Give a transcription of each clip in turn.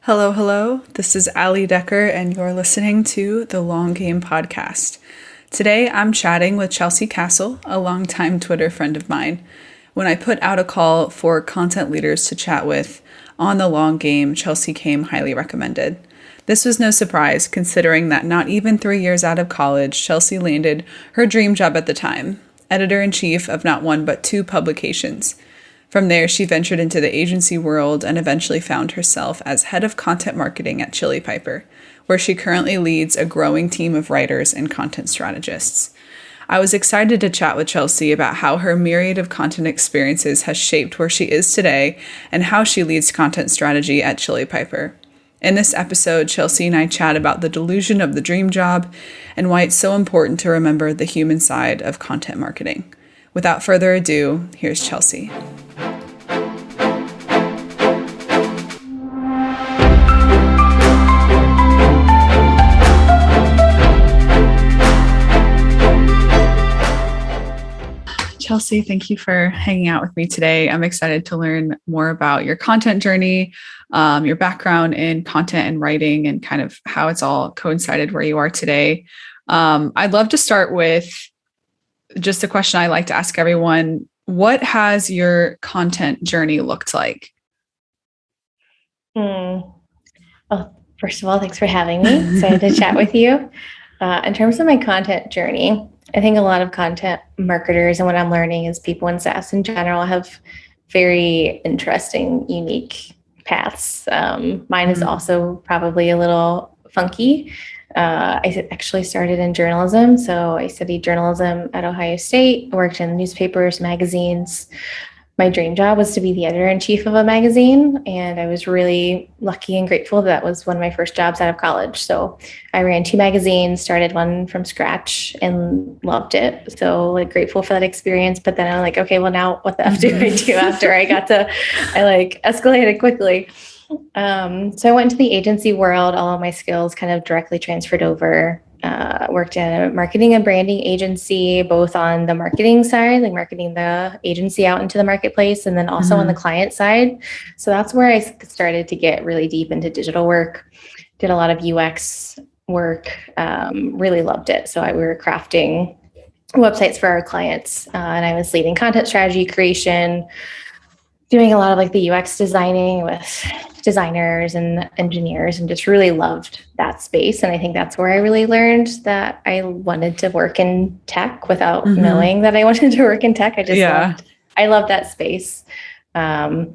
Hello, hello. This is Ali Decker, and you're listening to the Long Game Podcast. Today, I'm chatting with Chelsea Castle, a longtime Twitter friend of mine. When I put out a call for content leaders to chat with on the long game, Chelsea came highly recommended. This was no surprise, considering that not even 3 years out of college, Chelsea landed her dream job at the time, editor-in-chief of not one but two publications. From there, she ventured into the agency world and eventually found herself as head of content marketing at Chili Piper, where she currently leads a growing team of writers and content strategists. I was excited to chat with Chelsea about how her myriad of content experiences has shaped where she is today and how she leads content strategy at Chili Piper. In this episode, Chelsea and I chat about the delusion of the dream job and why it's so important to remember the human side of content marketing. Without further ado, here's Chelsea. Chelsea, thank you for hanging out with me today. I'm excited to learn more about your content journey, your background in content and writing, and kind of how it's all coincided where you are today. I'd love to start with just a question I like to ask everyone. What has your content journey looked like? Well, first of all, thanks for having me. Excited to chat with you. In terms of my content journey, I think a lot of content marketers and what I'm learning is people in SaaS in general have very interesting, unique paths. Mine is also probably a little funky. I actually started in journalism. So I studied journalism at Ohio State, worked in newspapers, magazines. My dream job was to be the editor-in-chief of a magazine, and I was really lucky and grateful that was one of my first jobs out of college. So I ran two magazines, started one from scratch, and loved it. So grateful for that experience. But then I'm like, okay, well now what the F do I do after I escalated quickly. So I went into the agency world. All of my skills kind of directly transferred over. Worked at a marketing and branding agency, both on the marketing side, like marketing the agency out into the marketplace, and then also on the client side. So that's where I started to get really deep into digital work, did a lot of UX work, really loved it. So we were crafting websites for our clients, and I was leading content strategy creation, doing a lot of the UX designing with designers and engineers, and just really loved that space. And I think that's where I really learned that I wanted to work in tech without knowing that I wanted to work in tech. I loved that space. I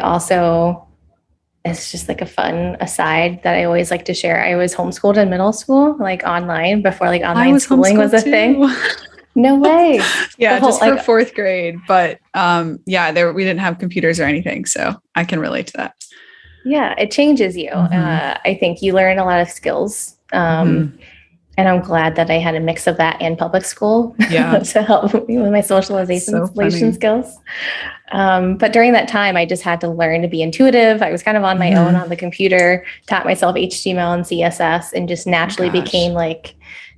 also, it's just a fun aside that I always like to share. I was homeschooled in middle school, online before online schooling was a thing. No way. Yeah, just for fourth grade. But we didn't have computers or anything. So I can relate to that. Yeah, it changes you. I think you learn a lot of skills. And I'm glad that I had a mix of that and public school to help me with my socialization skills. But during that time, I just had to learn to be intuitive. I was kind of on my own on the computer, taught myself HTML and CSS, and just naturally became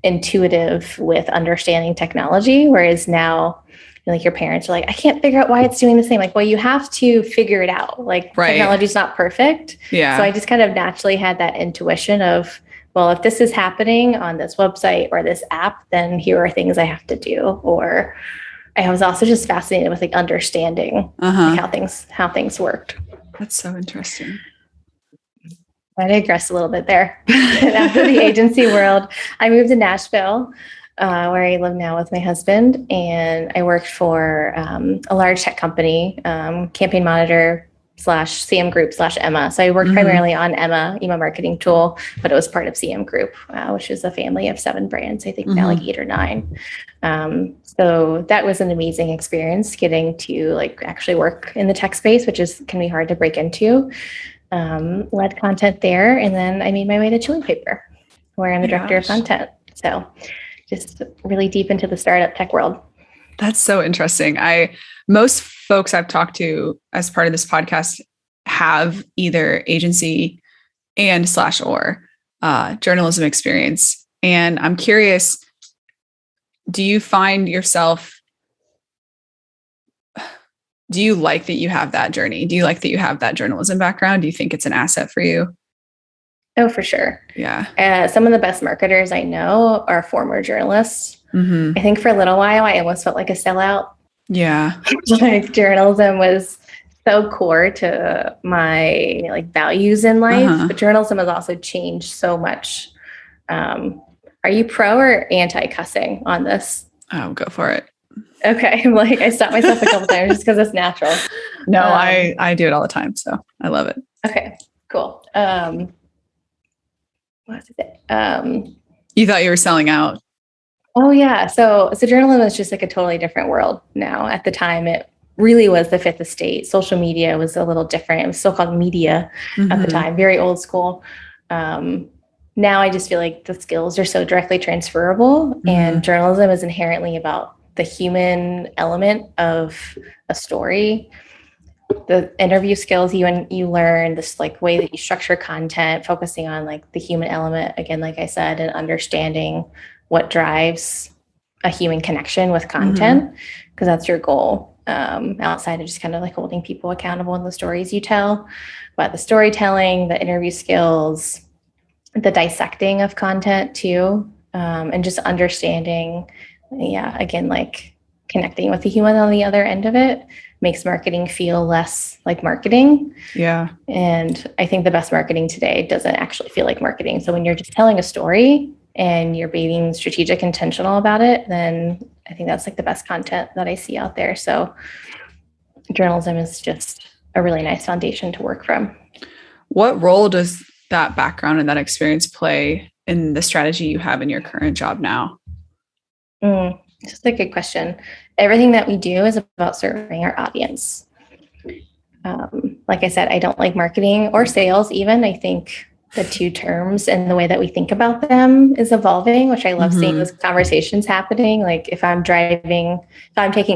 intuitive with understanding technology. Whereas now, your parents are I can't figure out why it's doing the same. Well, you have to figure it out. Technology is not perfect. Yeah. So I just kind of naturally had that intuition of, well, if this is happening on this website or this app, then here are things I have to do. Or I was also just fascinated with understanding how things worked. That's so interesting. I digress a little bit there. After the agency world, I moved to Nashville, where I live now with my husband, and I worked for a large tech company, campaign monitor / CM Group / Emma. So I worked primarily on Emma, email marketing tool, but it was part of CM Group, which is a family of 7 brands, I think now 8 or 9. So that was an amazing experience, getting to actually work in the tech space, which can be hard to break into. Led content there, and then I made my way to Chili Piper, where I'm the director of content. So just really deep into the startup tech world. That's so interesting. Most folks I've talked to as part of this podcast have either agency and / or journalism experience. And I'm curious, do you find yourself do you like that you have that journey? Do you like that you have that journalism background? Do you think it's an asset for you? Oh, for sure. Yeah. Some of the best marketers I know are former journalists. I think for a little while, I almost felt like a sellout. Yeah. Like journalism was so core to my like values in life, but journalism has also changed so much. Are you pro or anti cussing on this? Oh, go for it. Okay. I'm like, I stopped myself a couple times just because it's natural. No, I do it all the time. So I love it. Okay, cool. What is it? You thought you were selling out. Oh yeah. So journalism is just like a totally different world now. At the time, it really was the fifth estate. Social media was a little different. It was still called media at the time, very old school. Now I just feel like the skills are so directly transferable, and journalism is inherently about the human element of a story. The interview skills you learn, this like way that you structure content, focusing on like the human element again, like I said, and understanding what drives a human connection with content, because that's your goal, outside of just kind of like holding people accountable in the stories you tell. But the storytelling, the interview skills, the dissecting of content too, and just understanding, again, like connecting with the human on the other end of it makes marketing feel less like marketing. Yeah. And I think the best marketing today doesn't actually feel like marketing. So when you're just telling a story and you're being strategic, intentional about it, then I think that's like the best content that I see out there. So journalism is just a really nice foundation to work from. What role does that background and that experience play in the strategy you have in your current job now? Just a good question. Everything that we do is about serving our audience. Like I said, I don't like marketing or sales even. I think the two terms and the way that we think about them is evolving, which I love seeing those conversations happening. Like if I'm taking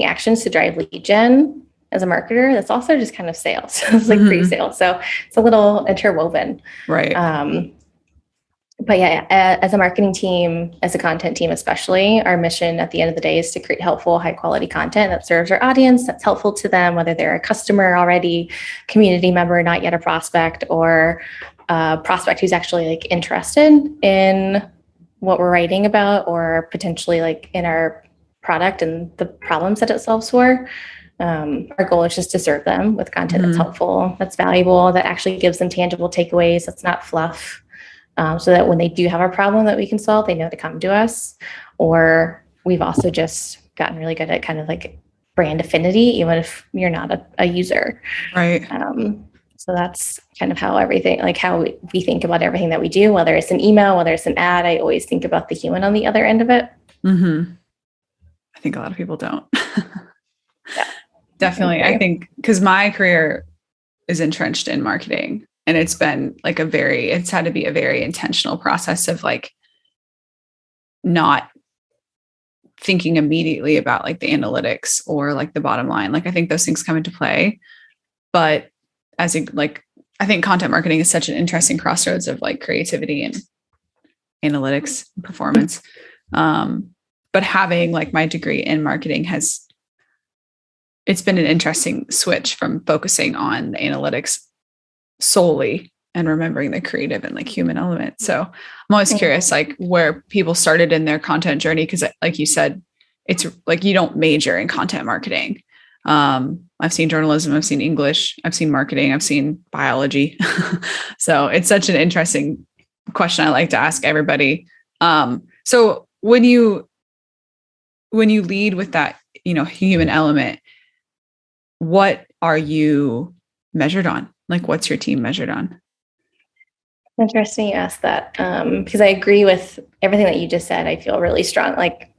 actions to drive lead gen as a marketer, that's also just kind of sales. It's like pre-sales. So it's a little interwoven. Right. But yeah, as a marketing team, as a content team, especially, our mission at the end of the day is to create helpful, high quality content that serves our audience, that's helpful to them, whether they're a customer already, community member, not yet a prospect, or a prospect who's actually like interested in what we're writing about, or potentially like in our product and the problems that it solves for. Our goal is just to serve them with content that's helpful, that's valuable, that actually gives them tangible takeaways, that's not fluff. So that when they do have a problem that we can solve, they know to come to us. Or we've also just gotten really good at kind of like brand affinity, even if you're not a user. Right. So that's kind of how we think about everything that we do, whether it's an email, whether it's an ad. I always think about the human on the other end of it. I think a lot of people don't. Yeah, definitely. I think because my career is entrenched in marketing. And it's been like it's had to be a very intentional process of like not thinking immediately about like the analytics or like the bottom line. Like I think those things come into play, but I think content marketing is such an interesting crossroads of like creativity and analytics and performance. But having like my degree in marketing it's been an interesting switch from focusing on the analytics solely and remembering the creative and like human element. So I'm always curious, like where people started in their content journey. Cause like you said, it's like, you don't major in content marketing. I've seen journalism, I've seen English, I've seen marketing, I've seen biology. So it's such an interesting question I like to ask everybody. So when you lead with that, human element, what are you measured on? Like, what's your team measured on? Interesting you asked that, because I agree with everything that you just said. I feel really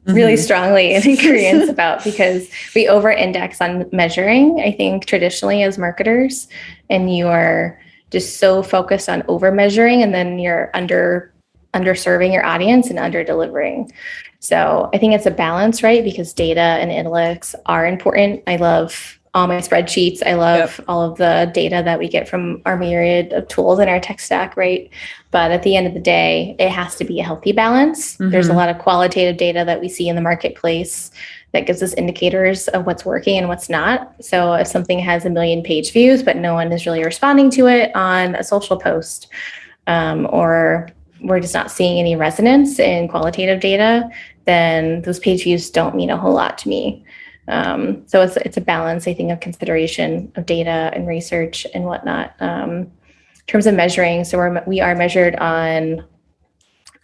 really strongly in agreement about, because we over-index on measuring, I think, traditionally as marketers, and you are just so focused on over-measuring, and then you're underserving your audience and under-delivering. So I think it's a balance, right? Because data and analytics are important. I love all my spreadsheets. I love all of the data that we get from our myriad of tools in our tech stack, right? But at the end of the day, it has to be a healthy balance. There's a lot of qualitative data that we see in the marketplace that gives us indicators of what's working and what's not. So if something has 1 million page views, but no one is really responding to it on a social post, or we're just not seeing any resonance in qualitative data, then those page views don't mean a whole lot to me. So it's a balance, I think, of consideration of data and research and whatnot. In terms of measuring, so we are measured on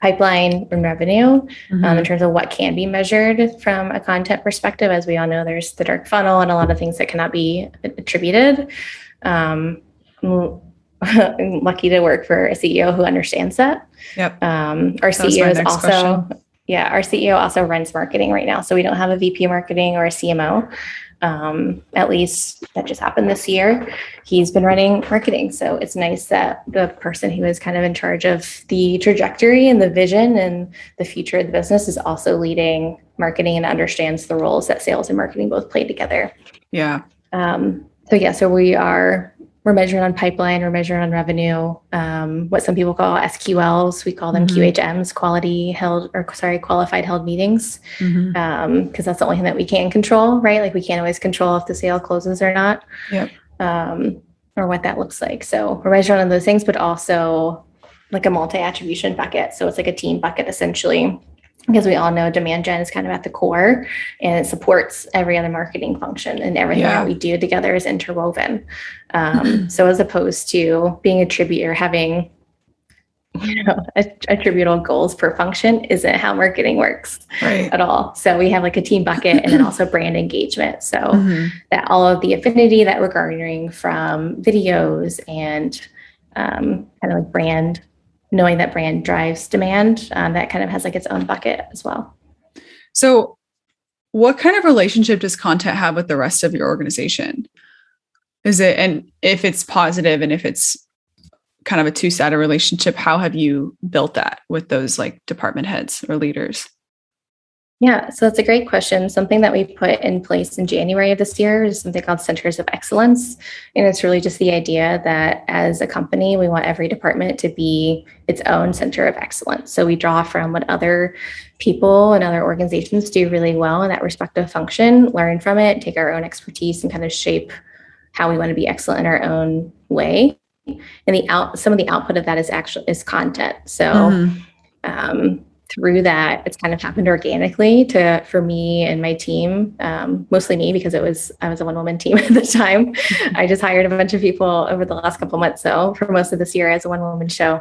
pipeline and revenue, in terms of what can be measured from a content perspective. As we all know, there's the dark funnel and a lot of things that cannot be attributed. I'm lucky to work for a CEO who understands that. Yep. Our CEO is also question. Yeah, our CEO also runs marketing right now. So we don't have a VP marketing or a CMO. At least that just happened this year. He's been running marketing. So it's nice that the person who is kind of in charge of the trajectory and the vision and the future of the business is also leading marketing and understands the roles that sales and marketing both play together. Yeah. So we're measuring on pipeline, we're measuring on revenue, what some people call SQLs. We call them QHMs, qualified held meetings, because that's the only thing that we can control, right? Like we can't always control if the sale closes or not, or what that looks like. So we're measuring on those things, but also like a multi-attribution bucket. So it's like a team bucket essentially, because we all know demand gen is kind of at the core and it supports every other marketing function, and everything that we do together is interwoven. So as opposed to being attribute or having, attributable goals per function isn't how marketing works at all. So we have like a team bucket and then also brand engagement. So that all of the affinity that we're garnering from videos and kind of like brand, knowing that brand drives demand, that kind of has like its own bucket as well. So what kind of relationship does content have with the rest of your organization? And if it's positive and if it's kind of a two-sided relationship, how have you built that with those like department heads or leaders? Yeah, so that's a great question. Something that we put in place in January of this year is something called Centers of Excellence. And it's really just the idea that as a company, we want every department to be its own center of excellence. So we draw from what other people and other organizations do really well in that respective function, learn from it, take our own expertise and kind of shape how we want to be excellent in our own way. And some of the output of that is content. So through that, it's kind of happened organically for me and my team, mostly me, because I was a one-woman team at the time. I just hired a bunch of people over the last couple of months. So for most of this year as a one-woman show.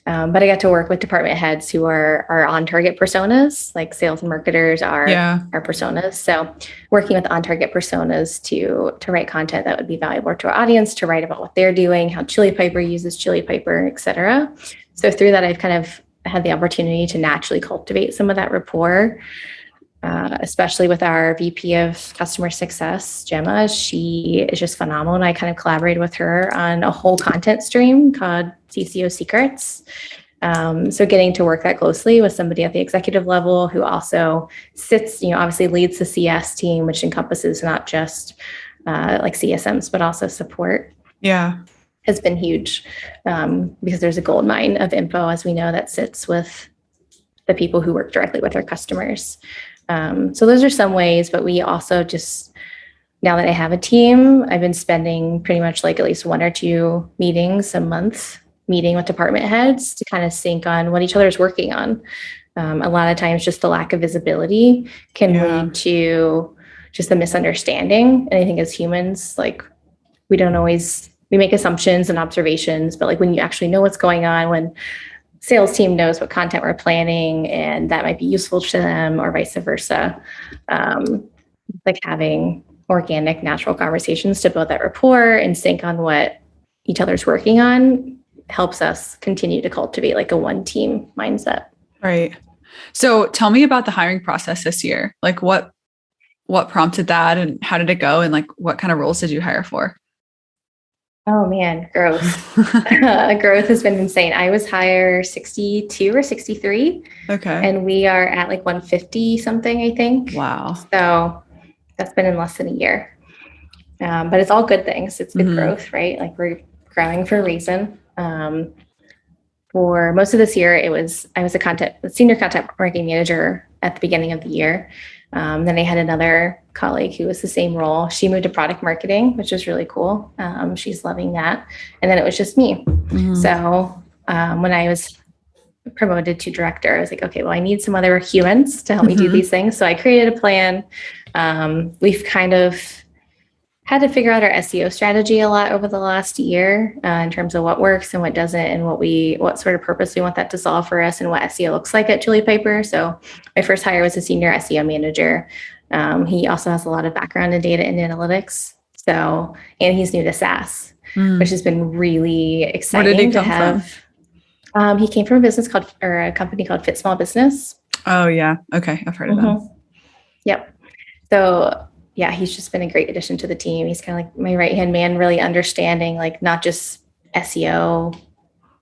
But I got to work with department heads who are on-target personas, like sales and marketers are personas. So working with on-target personas to write content that would be valuable to our audience, to write about what they're doing, how Chili Piper uses Chili Piper, et cetera. So through that, I've kind of had the opportunity to naturally cultivate some of that rapport, especially with our VP of customer success, Gemma. She is just phenomenal. And I kind of collaborated with her on a whole content stream called CCO Secrets. So getting to work that closely with somebody at the executive level who also sits, obviously leads the CS team, which encompasses not just like CSMs, but also support. Yeah. Has been huge, because there's a gold mine of info, as we know, that sits with the people who work directly with our customers. So those are some ways, but we also just, now that I have a team, I've been spending pretty much like at least 1 or 2 meetings a month, meeting with department heads to kind of sync on what each other is working on. A lot of times just the lack of visibility can lead to just a misunderstanding. And I think as humans, like we make assumptions and observations, but like when you actually know what's going on, when sales team knows what content we're planning and that might be useful to them or vice versa, like having organic, natural conversations to build that rapport and sync on what each other's working on helps us continue to cultivate like a one team mindset. Right. So tell me about the hiring process this year. Like what prompted that and how did it go? And like, what kind of roles did you hire for? Oh man, growth. Growth has been insane. I was hired 62 or 63. Okay. And we are at like 150 something, I think. Wow. So that's been in less than a year. But it's all good things. It's good growth, right? Like we're growing for a reason. For most of this year, I was a senior content marketing manager at the beginning of the year. Then I had another colleague who was the same role. She moved to product marketing, which was really cool. She's loving that. And then it was just me. So when I was promoted to director, I was like, okay, well, I need some other humans to help me do these things. So I created a plan. We've kind of had to figure out our SEO strategy a lot over the last year in terms of what works and what doesn't, and what sort of purpose we want that to solve for us, and what SEO looks like at Chili Piper. So my first hire was a senior SEO manager. He also has a lot of background in data and analytics. So, and he's new to SaaS, which has been really exciting. Where did he come from? He came from a company called Fit Small Business. Oh yeah. Okay. I've heard of them. Yep. So yeah, he's just been a great addition to the team. He's kind of like my right-hand man, really understanding like not just SEO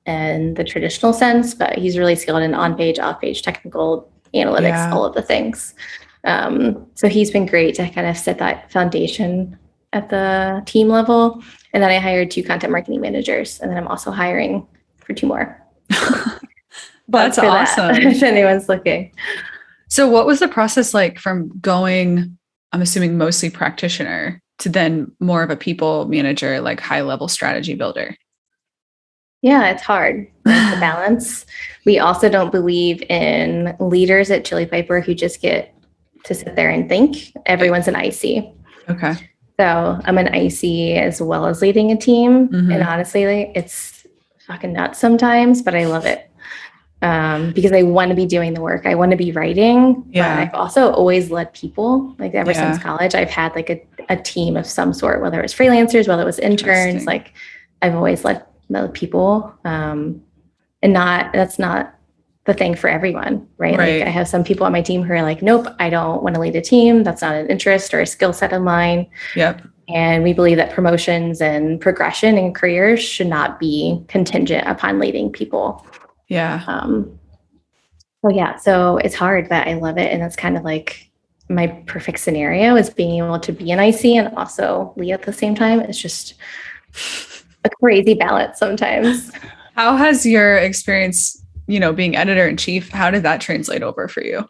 in the traditional sense, but he's really skilled in on-page, off-page, technical analytics, all of the things. So he's been great to kind of set that foundation at the team level. And then I hired 2 content marketing managers, and then I'm also hiring for 2 more. That's awesome. If anyone's looking. So what was the process like from going, I'm assuming mostly practitioner, to then more of a people manager, like high level strategy builder? Yeah, it's hard. It's a balance. We also don't believe in leaders at Chili Piper who just get to sit there and think. Everyone's an IC. Okay. So I'm an IC as well as leading a team. And honestly, it's fucking nuts sometimes, but I love it. Because I want to be doing the work. I want to be writing. Yeah. But I've also always led people. Like ever since college, I've had like a team of some sort, whether it was freelancers, whether it was interns. Like I've always led people. And that's not the thing for everyone, right? Like I have some people on my team who are like, nope, I don't want to lead a team. That's not an interest or a skill set of mine. Yep. And we believe that promotions and progression in careers should not be contingent upon leading people. Yeah. So it's hard, but I love it. And that's kind of like my perfect scenario is being able to be an IC and also lead at the same time. It's just a crazy balance sometimes. How has your experience, being editor in chief, how did that translate over for you?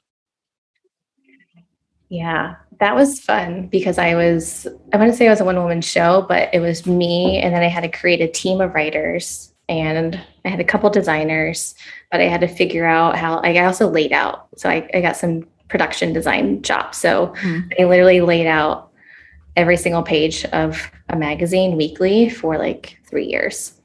Yeah, that was fun because I want to say I was a one-woman show, but it was me. And then I had to create a team of writers. And I had a couple designers, but I had to figure out how. I also laid out. So I got some production design jobs. So I literally laid out every single page of a magazine weekly for like 3 years.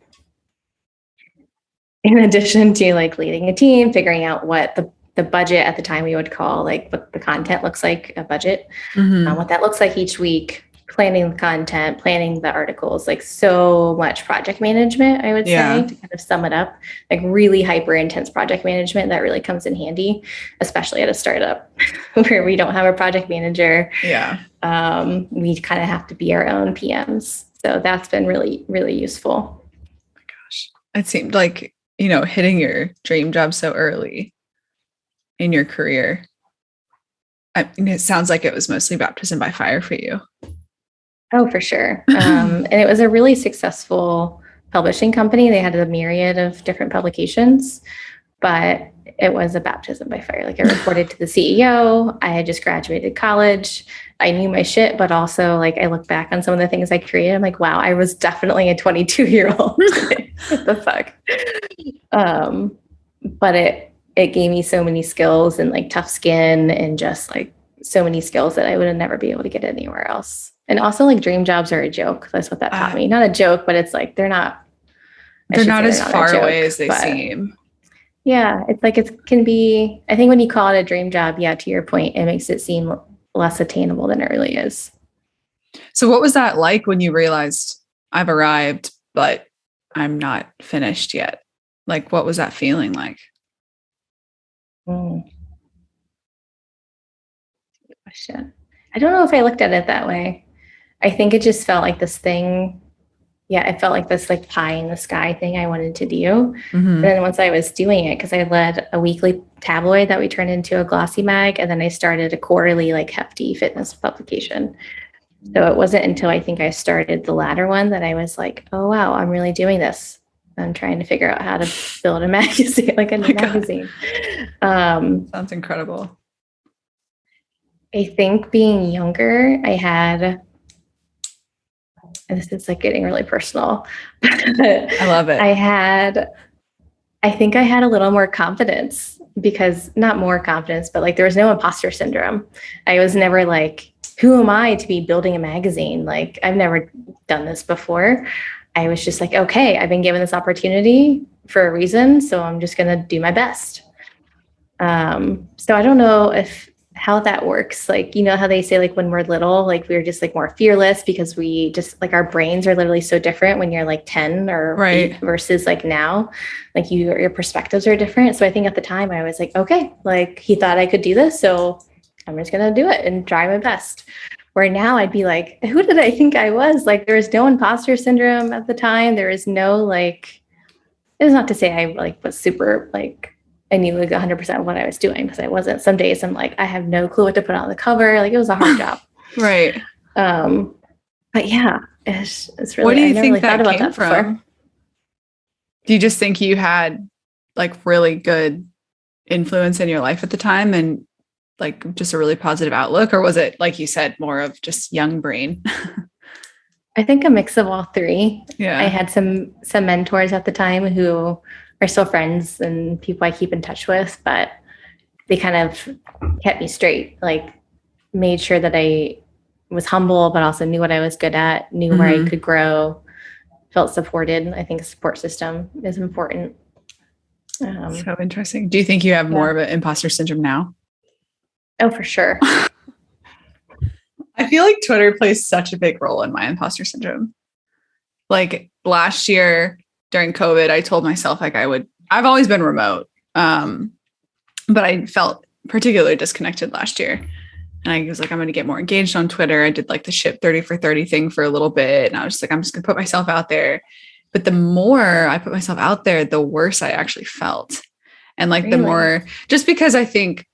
In addition to like leading a team, figuring out what the budget at the time we would call like what the content looks like, a budget, what that looks like each week. Planning the content, planning the articles, like so much project management, I would say, to kind of sum it up, like really hyper intense project management that really comes in handy, especially at a startup where we don't have a project manager. Yeah. We kind of have to be our own PMs. So that's been really, really useful. Oh my gosh. It seemed like, hitting your dream job so early in your career. It sounds like it was mostly baptism by fire for you. Oh, for sure. And it was a really successful publishing company. They had a myriad of different publications, but it was a baptism by fire. Like I reported to the CEO. I had just graduated college. I knew my shit, but also like I look back on some of the things I created. I'm like, wow, I was definitely a 22-year-old. What the fuck? But it gave me so many skills and like tough skin and just like so many skills that I would have never be able to get anywhere else. And also like dream jobs are a joke. That's what that taught me. Not a joke, but it's like, they're not as far away as they seem. Yeah. It's like, it can be, I think when you call it a dream job, to your point, it makes it seem less attainable than it really is. So what was that like when you realized I've arrived, but I'm not finished yet? Like, what was that feeling like? Question. I don't know if I looked at it that way. I think it just felt like this thing. Yeah, it felt like this like pie in the sky thing I wanted to do. And then once I was doing it, because I led a weekly tabloid that we turned into a glossy mag, and then I started a quarterly like hefty fitness publication. So it wasn't until I think I started the latter one that I was like, oh wow, I'm really doing this. I'm trying to figure out how to build a magazine, like a magazine. Sounds incredible. I think being younger, I had, and this is like getting really personal. I love it. I had I think I had a little more confidence because not more confidence, but like there was no imposter syndrome. I was never like, who am I to be building a magazine? Like I've never done this before. I was just like, okay, I've been given this opportunity for a reason, so I'm just going to do my best. So I don't know if how that works. Like, you know how they say like when we're little, like we're just like more fearless because we just like our brains are literally so different when you're like 10 or Right. 8 versus like now, like your perspectives are different. So I think at the time I was like, okay, like he thought I could do this, so I'm just gonna do it and try my best. Where now I'd be like, who did I think I was? Like there was no imposter syndrome at the time. There was no like, it's not to say I like was super like I knew like 100% of what I was doing because I wasn't. Some days I'm like, I have no clue what to put on the cover. Like it was a hard job. Right. But yeah, it's really, What do you I never think really thought that about came that from? before. Do you just think you had like really good influence in your life at the time and like just a really positive outlook? Or was it, like you said, more of just young brain? I think a mix of all three. Yeah. I had some mentors at the time who are still friends and people I keep in touch with, but they kind of kept me straight, like made sure that I was humble, but also knew what I was good at, knew where I could grow, felt supported. I think a support system is important. So interesting. Do you think you have more of an imposter syndrome now? Oh, for sure. I feel like Twitter plays such a big role in my imposter syndrome. Like last year during COVID, I told myself like I've always been remote. But I felt particularly disconnected last year. And I was like, I'm going to get more engaged on Twitter. I did like the ship 30 for 30 thing for a little bit. And I was just like, I'm just going to put myself out there. But the more I put myself out there, the worse I actually felt. And like the more, just because I think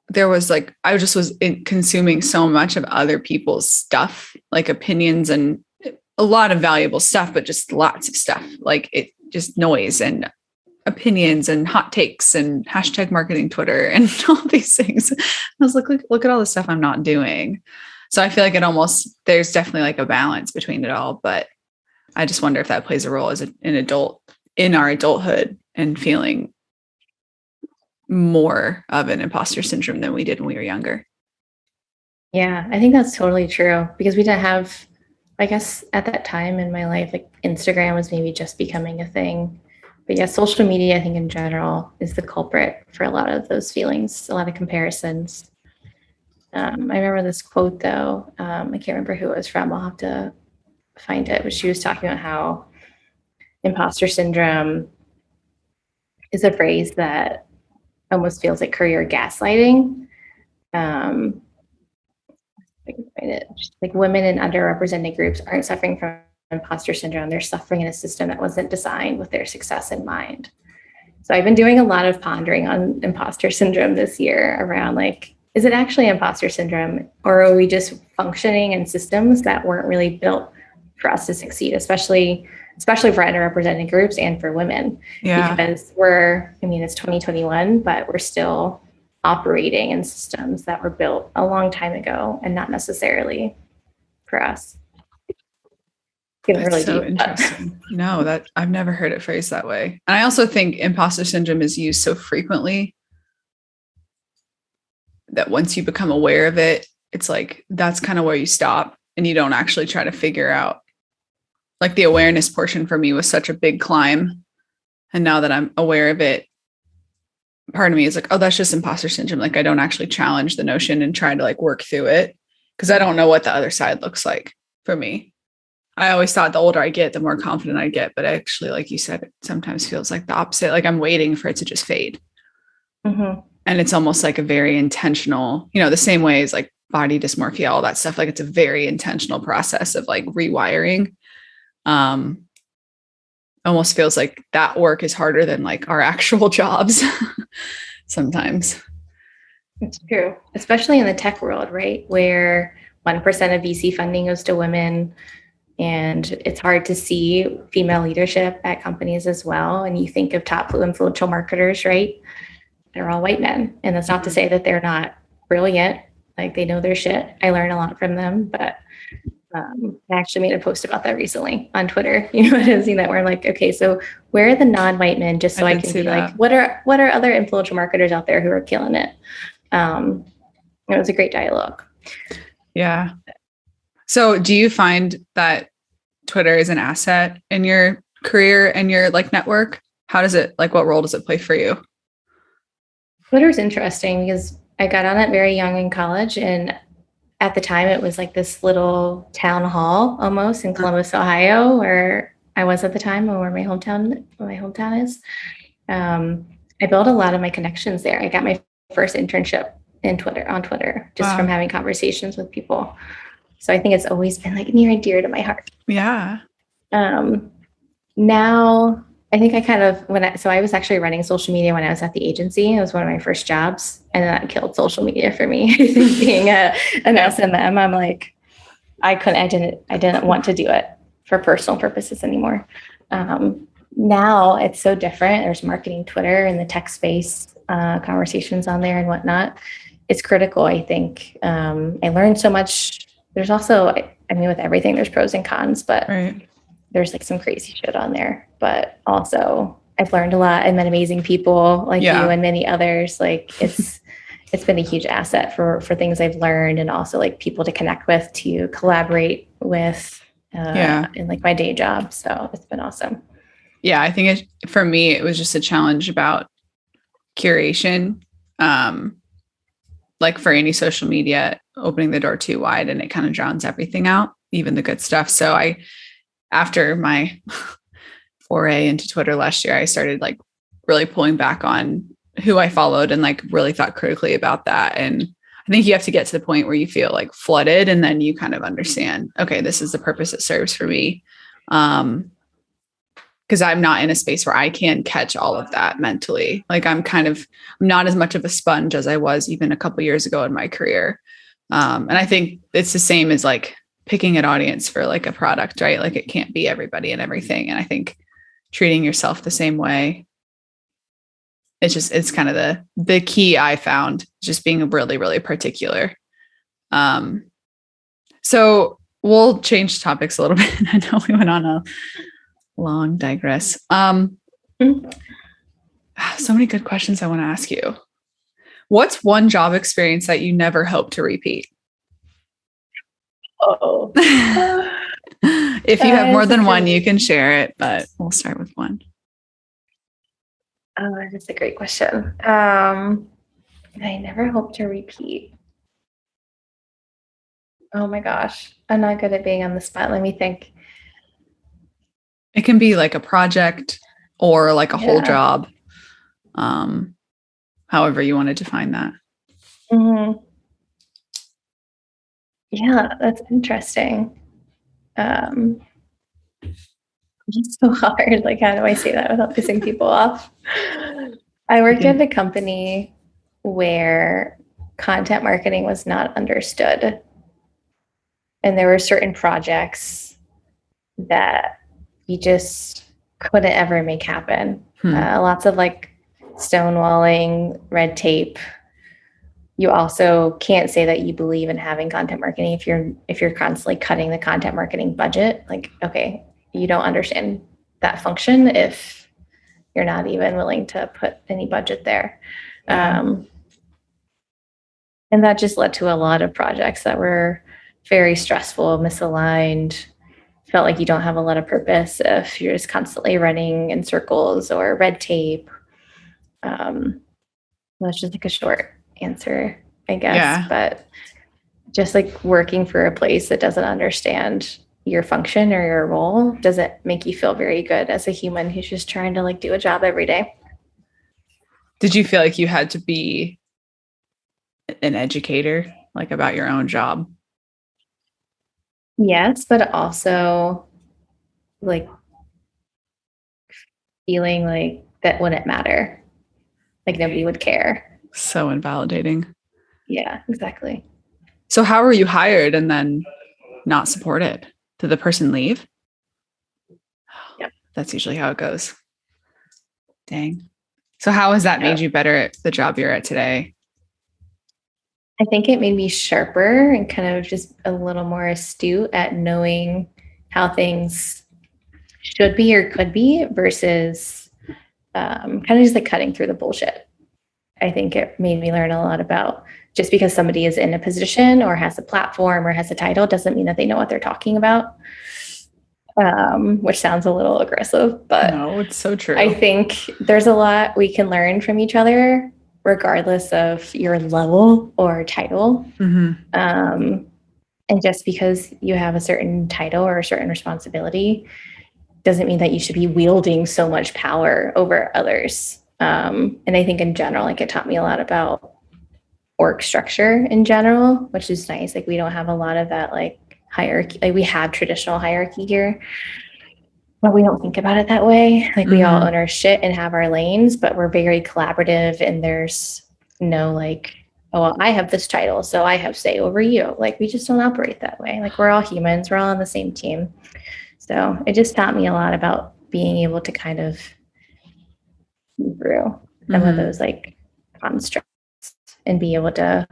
there was like, I just was consuming so much of other people's stuff, like opinions and a lot of valuable stuff, but just lots of stuff, like it just noise and opinions and hot takes and hashtag marketing Twitter and all these things. I was like, look at all the stuff I'm not doing. So I feel like there's definitely like a balance between it all, but I just wonder if that plays a role as an adult in our adulthood and feeling more of an imposter syndrome than we did when we were younger. Yeah, I think that's totally true because we didn't have, I guess at that time in my life, like Instagram was maybe just becoming a thing. But yeah, social media, I think in general, is the culprit for a lot of those feelings, a lot of comparisons. I remember this quote though. I can't remember who it was from. I'll have to find it. But she was talking about how imposter syndrome is a phrase that almost feels like career gaslighting. I can find it. Just like women in underrepresented groups aren't suffering from imposter syndrome. They're suffering in a system that wasn't designed with their success in mind. So I've been doing a lot of pondering on imposter syndrome this year around like, is it actually imposter syndrome or are we just functioning in systems that weren't really built for us to succeed, especially for underrepresented groups and for women? Yeah. Because it's 2021, but we're still operating in systems that were built a long time ago and not necessarily for us. That's really so interesting. No, that I've never heard it phrased that way. And I also think imposter syndrome is used so frequently that once you become aware of it, it's like, that's kind of where you stop and you don't actually try to figure out. Like the awareness portion for me was such a big climb. And now that I'm aware of it, part of me is like, oh, that's just imposter syndrome. Like I don't actually challenge the notion and try to like work through it because I don't know what the other side looks like for me. I always thought the older I get, the more confident I get. But actually, like you said, it sometimes feels like the opposite. Like I'm waiting for it to just fade. Mm-hmm. And it's almost like a very intentional, the same way as like body dysmorphia, all that stuff. Like it's a very intentional process of like rewiring. Almost feels like that work is harder than like our actual jobs sometimes. It's true, especially in the tech world, right? Where 1% of VC funding goes to women. And it's hard to see female leadership at companies as well. And you think of top influential marketers, right? They're all white men. And that's not to say that they're not brilliant. Like they know their shit. I learn a lot from them, but I actually made a post about that recently on Twitter. You know, I've seen that where I'm like, okay, so where are the non-white men? Just so I can be like, what are other influential marketers out there who are killing it? It was a great dialogue. Yeah. So do you find that Twitter is an asset in your career and your like network? How does it, like, what role does it play for you? Twitter is interesting because I got on it very young in college, and at the time it was like this little town hall almost in Columbus, Ohio, where I was at the time, or where my hometown is. I built a lot of my connections there. I got my first internship on Twitter, just from having conversations with people. So I think it's always been like near and dear to my heart. Yeah. Now I think I kind of, I was actually running social media when I was at the agency. It was one of my first jobs, and that killed social media for me. I think being an S&M, I'm like, I didn't want to do it for personal purposes anymore. Now it's so different. There's marketing Twitter and the tech space, conversations on there and whatnot. It's critical, I think. I learned so much. There's also, I mean, with everything, there's pros and cons, but there's like some crazy shit on there. But also, I've learned a lot. I met amazing people like you and many others. Like it's been a huge asset for things I've learned, and also like people to connect with, to collaborate with, in like my day job. So it's been awesome. Yeah, I think for me, it was just a challenge about curation. Like for any social media, opening the door too wide and it kind of drowns everything out, even the good stuff. So after my foray into Twitter last year, I started like really pulling back on who I followed and like really thought critically about that. And I think you have to get to the point where you feel like flooded, and then you kind of understand, okay, this is the purpose it serves for me. Because I'm not in a space where I can catch all of that mentally. Like I'm not as much of a sponge as I was even a couple of years ago in my career. And I think it's the same as like picking an audience for like a product, right? Like it can't be everybody and everything. And I think treating yourself the same way, it's kind of the key I found, just being really, really particular. So we'll change topics a little bit. I know we went on a long digress. So many good questions I want to ask you. What's one job experience that you never hope to repeat? Oh. If you have more than one, you can share it, but we'll start with one. Oh, that's a great question. I never hope to repeat. Oh my gosh. I'm not good at being on the spot. Let me think. It can be like a project or like a whole job. However you want to define that. Mm-hmm. Yeah, that's interesting. It's so hard. Like, how do I say that without pissing people off? I worked at a company where content marketing was not understood. And there were certain projects that you just couldn't ever make happen. Lots of like stonewalling, red tape. You also can't say that you believe in having content marketing if you're constantly cutting the content marketing budget. Like, okay, you don't understand that function if you're not even willing to put any budget there. And that just led to a lot of projects that were very stressful, misaligned. Felt like you don't have a lot of purpose if you're just constantly running in circles or red tape. That's just like a short answer, I guess. But just like working for a place that doesn't understand your function or your role doesn't make you feel very good as a human who's just trying to like do a job every day. Did you feel like you had to be an educator, like about your own job? Yes, but also like feeling like that wouldn't matter. Like nobody would care. So invalidating. Yeah, exactly. So how were you hired and then not supported? Did the person leave? Yep. That's usually how it goes. Dang. So how has that made you better at the job you're at today? I think it made me sharper and kind of just a little more astute at knowing how things should be or could be versus kind of just like cutting through the bullshit. I think it made me learn a lot about just because somebody is in a position or has a platform or has a title doesn't mean that they know what they're talking about, which sounds a little aggressive, but no, it's so true. I think there's a lot we can learn from each other, regardless of your level or title. And just because you have a certain title or a certain responsibility doesn't mean that you should be wielding so much power over others. And I think in general, like it taught me a lot about org structure in general, which is nice. Like we don't have a lot of that like hierarchy. Like we have traditional hierarchy here, but we don't think about it that way. Like we all own our shit and have our lanes, but we're very collaborative and there's no like, oh, well, I have this title, so I have say over you. Like we just don't operate that way. Like we're all humans, we're all on the same team. So it just taught me a lot about being able to kind of see through some of those like constructs and be able to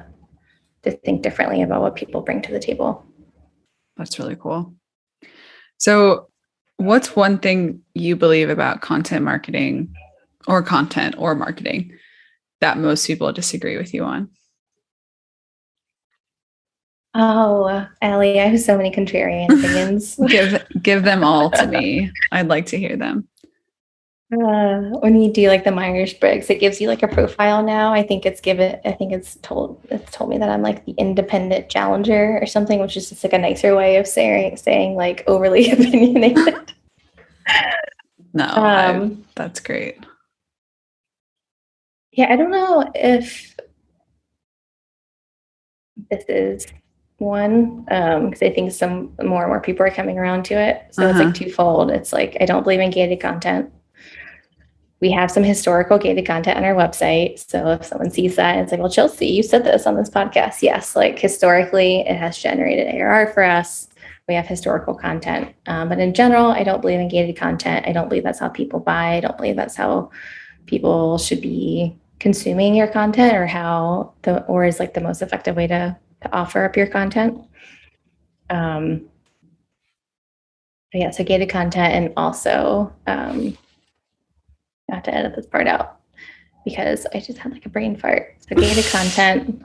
think differently about what people bring to the table. That's really cool. So what's one thing you believe about content marketing or content or marketing that most people disagree with you on? Oh, Allie, I have so many contrarian opinions. Give them all to me. I'd like to hear them. When you do like the Myers-Briggs, it gives you like a profile now. I think it's told me that I'm like the independent challenger or something, which is just like a nicer way of saying like overly opinionated. No, that's great. Yeah, I don't know if this is one, because I think some more and more people are coming around to it. So it's like twofold. It's like, I don't believe in gated content. We have some historical gated content on our website. So if someone sees that, it's like, well, Chelsea, you said this on this podcast. Yes, like historically, it has generated ARR for us. We have historical content. But in general, I don't believe in gated content. I don't believe that's how people buy. I don't believe that's how people should be consuming your content or is like the most effective way to offer up your content. Yeah, so gated content, and also I have to edit this part out because I just had like a brain fart. So gated content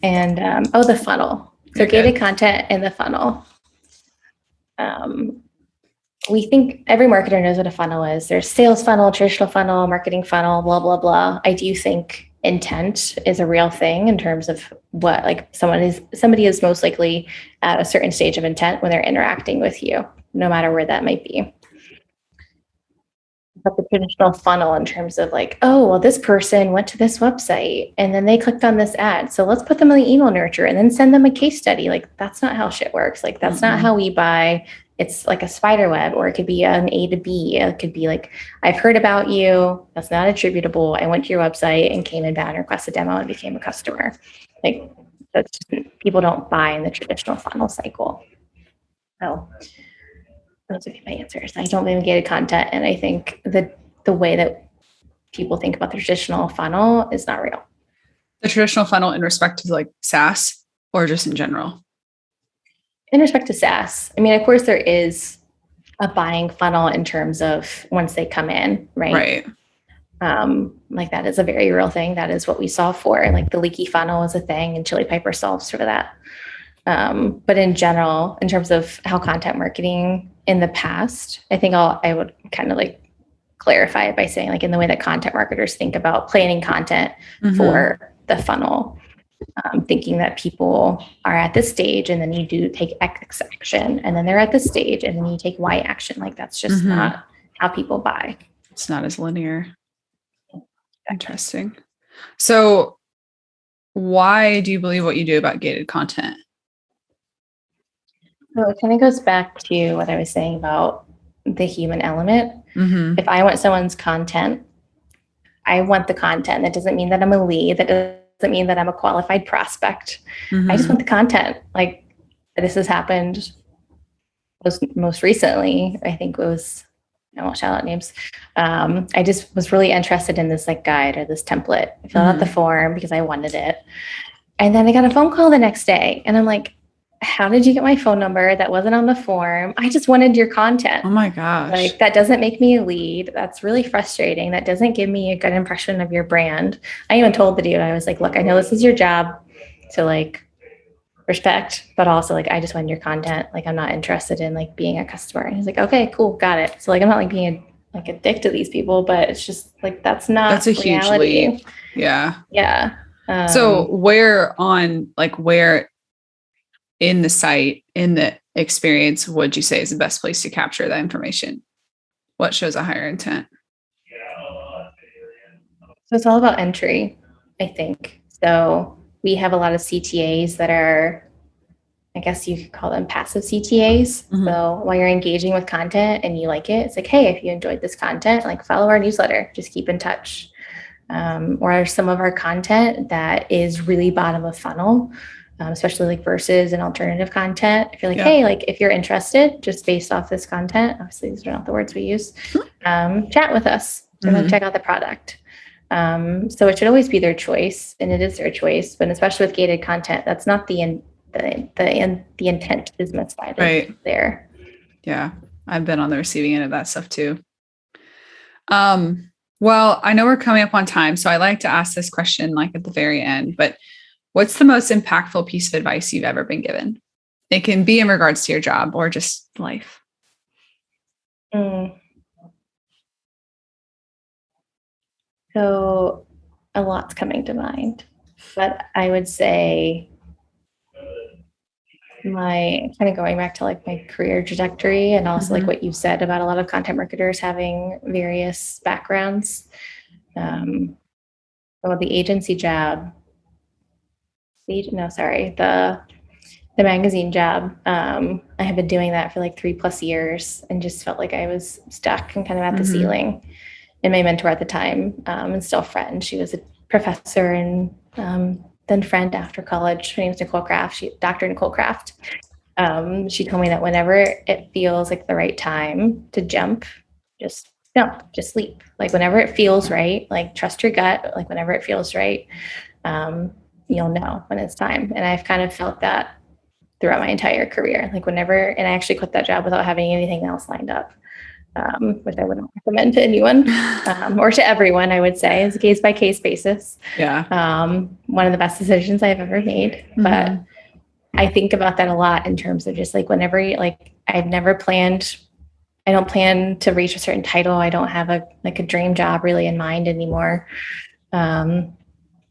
and the funnel. So gated content and the funnel. We think every marketer knows what a funnel is. There's sales funnel, traditional funnel, marketing funnel, blah, blah, blah. I do think intent is a real thing in terms of what like somebody is most likely at a certain stage of intent when they're interacting with you, no matter where that might be. But the traditional funnel in terms of like, oh, well, this person went to this website and then they clicked on this ad. So let's put them in the email nurture and then send them a case study. Like that's not how shit works. Like that's not how we buy. It's like a spider web, or it could be an A to B. It could be like, I've heard about you. That's not attributable. I went to your website and came inbound, requested a demo and became a customer. Like that's just, people don't buy in the traditional funnel cycle. So those would be my answers. I don't believe in gated content. And I think the way that people think about the traditional funnel is not real. The traditional funnel in respect to like SaaS or just in general? In respect to SaaS, I mean, of course, there is a buying funnel in terms of once they come in, right? Right. Like that is a very real thing. That is what we solve for. Like the leaky funnel is a thing, and Chili Piper solves for that. But in general, in terms of how content marketing in the past, I think I would kind of like clarify it by saying like in the way that content marketers think about planning content for the funnel. Thinking that people are at this stage and then you do take X action, and then they're at this stage and then you take Y action. Like that's just not how people buy. It's not as linear. Interesting. So why do you believe what you do about gated content? So it kind of goes back to what I was saying about the human element. If I want someone's content, I want the content. That doesn't mean that I'm a lead. That doesn't mean that I'm a qualified prospect. I just want the content. Like this has happened most recently. I think it was, I won't shout out names. I just was really interested in this like guide or this template. I filled out the form because I wanted it. And then I got a phone call the next day and I'm like, how did you get my phone number? That wasn't on the form. I just wanted your content. Oh my gosh. Like, that doesn't make me a lead. That's really frustrating. That doesn't give me a good impression of your brand. I even told the dude, I was like, look, I know this is your job to like respect, but also like, I just want your content. Like, I'm not interested in like being a customer. And he's like, okay, cool. Got it. So like, I'm not like being a dick to these people, but it's just like, that's not a huge reality. leap. Yeah. Yeah. So where in the site, in the experience, would you say is the best place to capture that information? What shows a higher intent? So it's all about entry, I think. So we have a lot of CTAs that are, I guess you could call them passive CTAs. Mhm. So while you're engaging with content and you like it, it's like, hey, if you enjoyed this content, like follow our newsletter, just keep in touch. Or some of our content that is really bottom of funnel, especially like versus and alternative content. If you're like, hey, like if you're interested, just based off this content, obviously these are not the words we use, chat with us and then check out the product. So it should always be their choice, and it is their choice. But especially with gated content, that's not the intent is misguided there. Yeah, I've been on the receiving end of that stuff too. Well, I know we're coming up on time, so I like to ask this question like at the very end, but what's the most impactful piece of advice you've ever been given? It can be in regards to your job or just life. So a lot's coming to mind, but I would say my kind of going back to like my career trajectory and also like what you said about a lot of content marketers having various backgrounds. Well, the agency job, the magazine job. I have been doing that for like 3+ years and just felt like I was stuck and kind of at the ceiling. And my mentor at the time, and still friend, she was a professor and then friend after college. Her name is Nicole Kraft. Dr. Nicole Kraft. She told me that whenever it feels like the right time to jump, just jump, just leap. Like whenever it feels right, like trust your gut. Like whenever it feels right, you'll know when it's time. And I've kind of felt that throughout my entire career. Like whenever, and I actually quit that job without having anything else lined up. Which I wouldn't recommend to anyone or to everyone, I would say, is a case by case basis. Yeah. One of the best decisions I've ever made. But I think about that a lot in terms of just like whenever, like I don't plan to reach a certain title. I don't have a dream job really in mind anymore.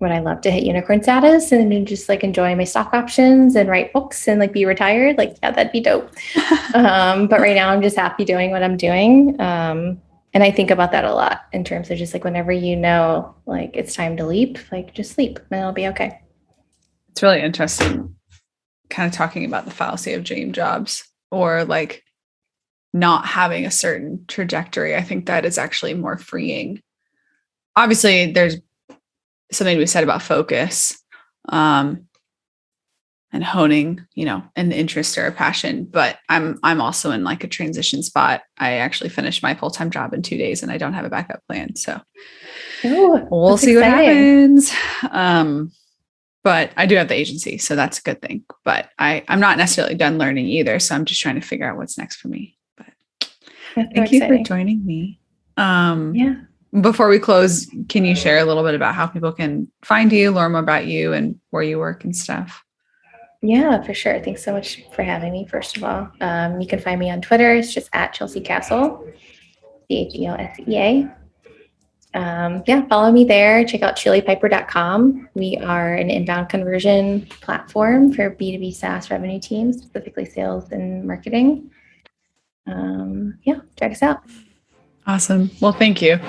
Would I love to hit unicorn status and then just like enjoy my stock options and write books and like be retired? Like, yeah, that'd be dope. But right now I'm just happy doing what I'm doing. And I think about that a lot in terms of just like, whenever, like it's time to leap, like just leap and it'll be okay. It's really interesting kind of talking about the fallacy of dream jobs or like not having a certain trajectory. I think that is actually more freeing. Obviously there's something to be said about focus, and honing, an interest or a passion, but I'm also in like a transition spot. I actually finished my full-time job in 2 days and I don't have a backup plan. So we'll see what happens. But I do have the agency, so that's a good thing, but I'm not necessarily done learning either. So I'm just trying to figure out what's next for me, but thank you for joining me. Yeah. Before we close, can you share a little bit about how people can find you, learn more about you and where you work and stuff? Yeah, for sure. Thanks so much for having me, first of all. You can find me on Twitter. It's just at Chelsea Castle, CHELSEA. Follow me there. Check out chilipiper.com. We are an inbound conversion platform for B2B SaaS revenue teams, specifically sales and marketing. Check us out. Awesome. Well, thank you.